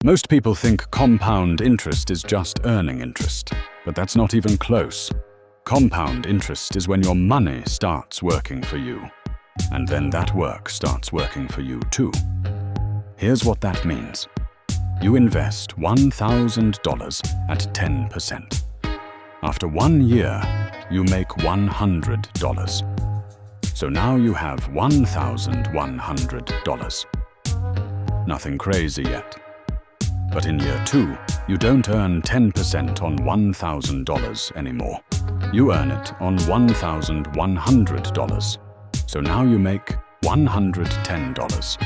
Most people think compound interest is just earning interest, but that's not even close. Compound interest is when your money starts working for you, and then that work starts working for you too. Here's what that means. You invest $1,000 at 10%. After 1 year, you make $100. So now you have $1,100. Nothing crazy yet. But in year 2, you don't earn 10% on $1,000 anymore. You earn it on $1,100. So now you make $110.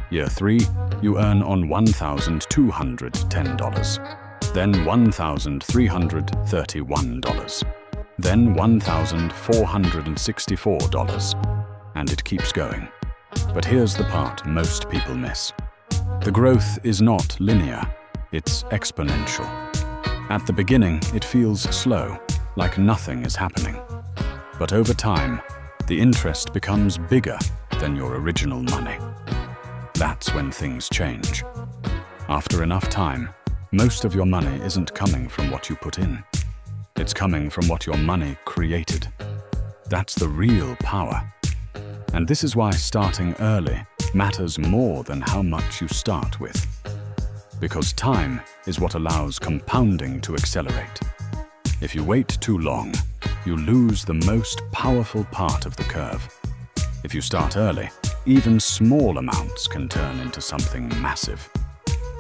Year 3, you earn on $1,210. Then $1,331. Then $1,464. And it keeps going. But here's the part most people miss. The growth is not linear, it's exponential. At the beginning, it feels slow, like nothing is happening. But over time, the interest becomes bigger than your original money. That's when things change. After enough time, most of your money isn't coming from what you put in. It's coming from what your money created. That's the real power. And this is why starting early matters more than how much you start with. Because time is what allows compounding to accelerate. If you wait too long, you lose the most powerful part of the curve. If you start early, even small amounts can turn into something massive.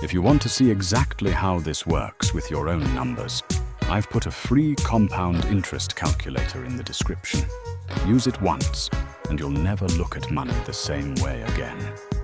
If you want to see exactly how this works with your own numbers, I've put a free compound interest calculator in the description. Use it once, and you'll never look at money the same way again.